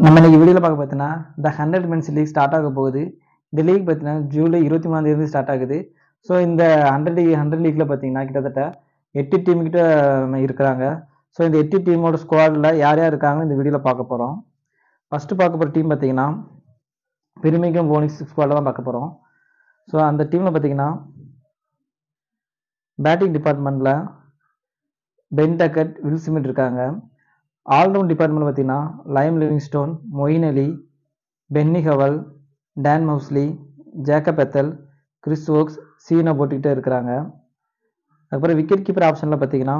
நம்ம இன்னைக்கு வீடியோவில் பார்க்க பார்த்தீங்கன்னா இந்த 100 மென்ஸ் லீக் ஸ்டார்ட் ஆக போகுது. இந்த லீக் பார்த்தீங்கன்னா ஜூலை 23 ஸ்டார்ட் ஆகுது. ஸோ இந்த 100 லீக்ல பார்த்தீங்கன்னா கிட்டத்தட்ட 8 டீம் கிட்ட இருக்கிறாங்க. ஸோ இந்த 8 டீமோட ஸ்குவாடில் யார் யார் இருக்காங்கன்னு இந்த வீடியோவில் பார்க்க போகிறோம். ஃபஸ்ட்டு பார்க்க போகிற டீம் பார்த்தீங்கன்னா பெருமிகம் போனிக்ஸ் ஸ்குவாடில் தான் பார்க்க போகிறோம். ஸோ அந்த டீமில் பார்த்தீங்கன்னா பேட்டிங் டிபார்ட்மெண்ட்டில் பென் டக்கட், வில் ஸ்மித் இருக்காங்க. ஆல்ரவுண்ட் டிபார்ட்மெண்ட் பார்த்தீங்கன்னா Liam Livingstone, Moeen Ali, Benny Howell, Dan Mousley, Jacob Ethel, Chris Woakes, சீனா போட்டுக்கிட்டே இருக்கிறாங்க. அதுக்கப்புறம் விக்கெட் கீப்பர் ஆப்ஷனில் பார்த்தீங்கன்னா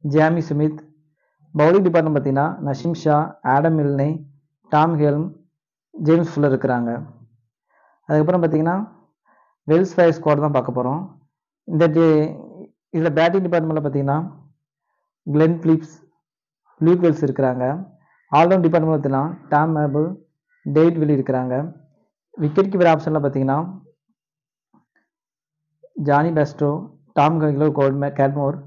ஜாமி ஸ்மித். பவுலிங் டிபார்ட்மெண்ட் பார்த்தீங்கன்னா Naseem Shah, Adam Milne, Tom helm, James fuller இருக்கிறாங்க. அதுக்கப்புறம் பார்த்தீங்கன்னா வெல்ஸ் ஃபயர் ஸ்குவாட் தான் பார்க்க போகிறோம். இதில் பேட்டிங் டிபார்ட்மெண்ட்டில் பார்த்தீங்கன்னா கிளென் பிலிப்ஸ், லூக் வெல்ஸ் இருக்கிறாங்க. ஆல்ரவுண்ட் டிபார்ட்மெண்ட் பார்த்தீங்கன்னா டாம் மேபிள், டேவிட் வில்லி இருக்கிறாங்க. விக்கெட் கீப்பர் ஆப்ஷனில் பார்த்தீங்கன்னா Jonny Bairstow, Tom Cadmore,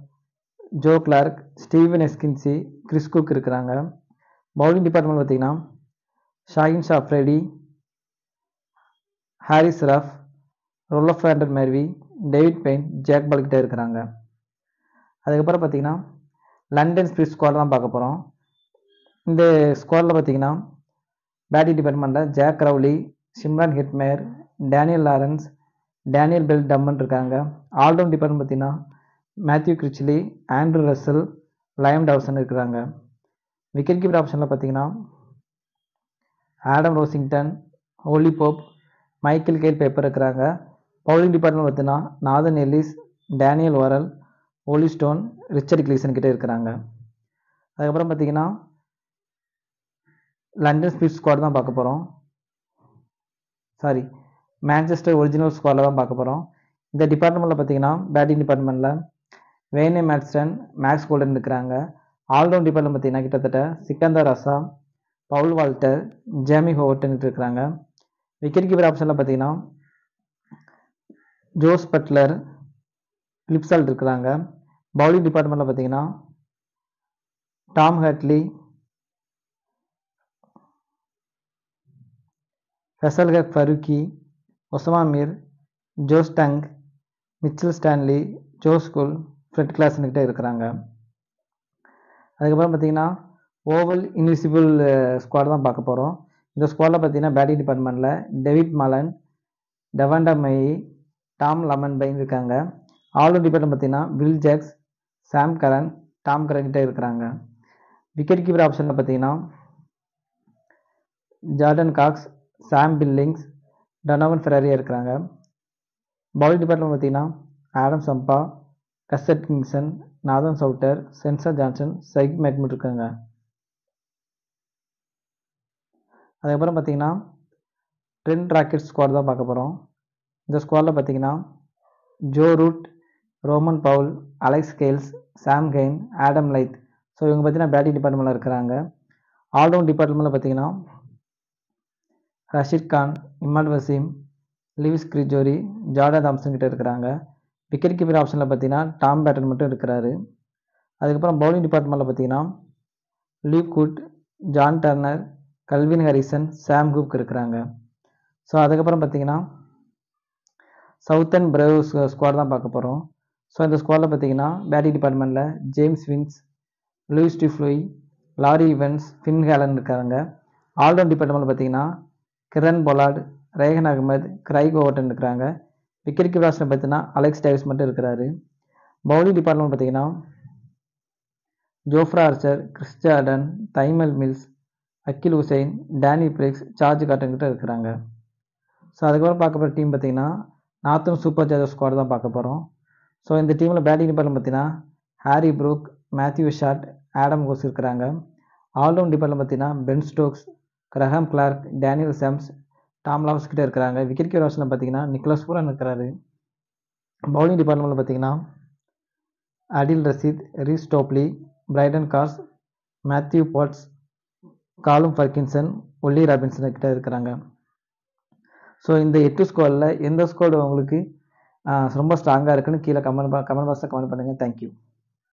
Joe Clarke, Steven Eskinazi, Chris Cooke இருக்கிறாங்க. பவுலிங் டிபார்ட்மெண்ட் பார்த்தீங்கன்னா Shaheen Shah Afridi, Haris Rauf, Roelof van der Merwe, David Payne, Jack பால்கிட்ட இருக்கிறாங்க. அதுக்கப்புறம் பார்த்தீங்கன்னா லண்டன் ஸ்பிரிட் ஸ்குவாட் தான் பார்க்க போகிறோம். இந்த ஸ்குவாடில் பார்த்தீங்கன்னா பேட்டிங் டிபார்ட்மெண்ட்டில் Zak Crawley, Shimron Hetmyer, Daniel Lawrence, Daniel Bell Drummond இருக்காங்க. ஆல்ரவுண்ட் டிபார்ட்மெண்ட் பார்த்தீங்கன்னா Matthew Critchley, Andrew Russell, Liam Dawson இருக்கிறாங்க. விக்கெட் கீப்பர் ஆப்ஷனில் பார்த்தீங்கன்னா Adam Rossington, Ollie Pope, Michael Kyle Pepper இருக்கிறாங்க. பவுலிங் டிபார்ட்மெண்ட் பார்த்தீங்கன்னா Nathan Ellis, Daniel Worrall, Olly Stone, Richard Gleeson கிட்டே இருக்கிறாங்க. அதுக்கப்புறம் பார்த்தீங்கன்னா லண்டன் ஸ்பிரிட் ஸ்குவாட் தான் பார்க்க போகிறோம். மேன்செஸ்டர் ஒரிஜினல் ஸ்குவாடில் தான் பார்க்க போகிறோம். இந்த டிபார்ட்மெண்ட்டில் பார்த்தீங்கன்னா பேட்டிங் டிபார்ட்மெண்ட்டில் வேனே மேட்ஸ்டன், மேக்ஸ் கோல்டன் இருக்கிறாங்க. ஆல்ரவுண்ட் டிபார்ட்மெண்ட் பார்த்தீங்கன்னா கிட்டத்தட்ட சிக்கந்தர் அசாம், பவுல் வால்டர், ஜேமி ஹோவர்டன் இருக்கிறாங்க. விக்கெட் கீப்பர் ஆப்ஷனில் பார்த்தீங்கன்னா ஜோஸ் பட்லர், பிலிப்சால்ட் இருக்கிறாங்க. பவுலிங் டிபார்ட்மெண்ட்டில் பார்த்தீங்கன்னா Tom Hadley, Fazal Haq Farooqi, Usama Mir, Josh Tongue, Mitchell Stanley, ஜோஸ்குல், ஃப்ரெட் கிளாஸ்னுக்கிட்ட இருக்கிறாங்க. அதுக்கப்புறம் பார்த்தீங்கன்னா ஓவல் இன்விசிபிள் ஸ்குவாட் தான் பார்க்க போகிறோம். இந்த ஸ்குவாடில் பார்த்தீங்கன்னா பேட்டிங் டிபார்ட்மெண்ட்டில் டேவிட் மலன், டெவாண்டா மெய், டாம் லெமன் பைன் இருக்காங்க. ஆல்ரவுண்ட் டிபார்ட்மெண்ட் பார்த்தீங்கன்னா Will Jacks, Sam Curran, Tom Curran கிட்டே இருக்கிறாங்க. விக்கெட் கீப்பர் ஆப்ஷனில் பார்த்தீங்கன்னா Jordan Cox, Sam Billings, Donovan Ferreira இருக்கிறாங்க. பவுலிங் டிபார்ட்மெண்ட் பார்த்தீங்கன்னா Adam Zampa, Gus Atkinson, Nathan Sowter, Spencer Johnson, Saqib Mahmood இருக்காங்க. அதுக்கப்புறம் பார்த்தீங்கன்னா ட்ரெண்ட் ராக்கெட் ஸ்குவாட் தான் பார்க்க போகிறோம். இந்த ஸ்குவாடில் பார்த்தீங்கன்னா Joe Root, Rovman Powell, Alex Hales, Sam Cain, Adam Lyth. So இவங்க பார்த்தீங்கன்னா பேட்டிங் டிபார்ட்மெண்ட்டில் இருக்கிறாங்க. ஆல்ரவுண்ட் டிபார்ட்மெண்ட்டில் பார்த்தீங்கன்னா Rashid Khan, Imad Wasim, Lewis Gregory, Jordan Thompson கிட்ட இருக்கிறாங்க. விக்கெட் கீப்பர் ஆப்ஷனில் பார்த்தீங்கன்னா டாம் பேட்டன் மட்டும் இருக்கிறாரு. அதுக்கப்புறம் பவுலிங் டிபார்ட்மெண்ட்டில் பார்த்தீங்கன்னா Luke Wood, John Turner, Calvin Harrison, Sam Hook இருக்கிறாங்க. ஸோ அதுக்கப்புறம் பார்த்தீங்கன்னா சவுத்தர்ன் பிரேவ்ஸ் ஸ்குவாட் தான் பார்க்க போகிறோம். ஸோ இந்த ஸ்குவாடில் பார்த்தீங்கன்னா பேட்டிங் டிபார்ட்மெண்ட்டில் James Vince, Leus du Plooy, Laurie Evans, Finn Allen இருக்காங்க. ஆல்ரவுண்ட் டிபார்ட்மெண்ட்டில் பார்த்தீங்கன்னா Kieron Pollard, Rehan Ahmed, Craig Overton இருக்கிறாங்க. விக்கெட் கீப்பர் ஆப்ஷன் பார்த்தீங்கன்னா அலெக்ஸ் டேவிஸ் மட்டும் இருக்கிறாரு. பவுலிங் டிபார்ட்மெண்ட் பார்த்தீங்கன்னா Jofra Archer, Chris Jordan, Tymal Mills, Akeal Hosein, Danny Briggs, George Garton கிட்ட இருக்கிறாங்க. ஸோ அதுக்கப்புறம் பார்க்க போகிற டீம் பார்த்தீங்கன்னா நார்த்தன் சூப்பர் சார்ஜர் ஸ்குவாட் தான் பார்க்க போகிறோம். ஸோ இந்த டீமில் பேட்டிங் டிபார்ட்மெண்ட் பார்த்தீங்கன்னா Harry Brook, Matthew Short, Adam Hose இருக்கிறாங்க. ஆல்ரவுண்ட் டிபார்ட்மெண்ட் பார்த்தீங்கன்னா Ben Stokes, Graham Clark, Daniel Sams, Tom Lawes கிட்ட இருக்கிறாங்க. விக்கெட் கீப்பர் ஆப்ஷனில் பார்த்தீங்கன்னா நிக்கோலஸ் பூரன் இருக்கிறாரு. பவுலிங் டிபார்ட்மெண்ட்டில் பார்த்தீங்கன்னா Adil Rashid, Reece Topley, Brydon Carse, Matthew Potts, Calum Parkinson, ஒல்லி ராபின்சன் கிட்ட இருக்கிறாங்க. ஸோ இந்த 8 ஸ்குவாடில் எந்த ஸ்குவாடு உங்களுக்கு ரொம்ப ஸ்ட்ராங்காக இருக்குன்னு கீழே கமெண்ட் பாக்ஸில் கமெண்ட் பண்ணுங்கள். தேங்க்யூ.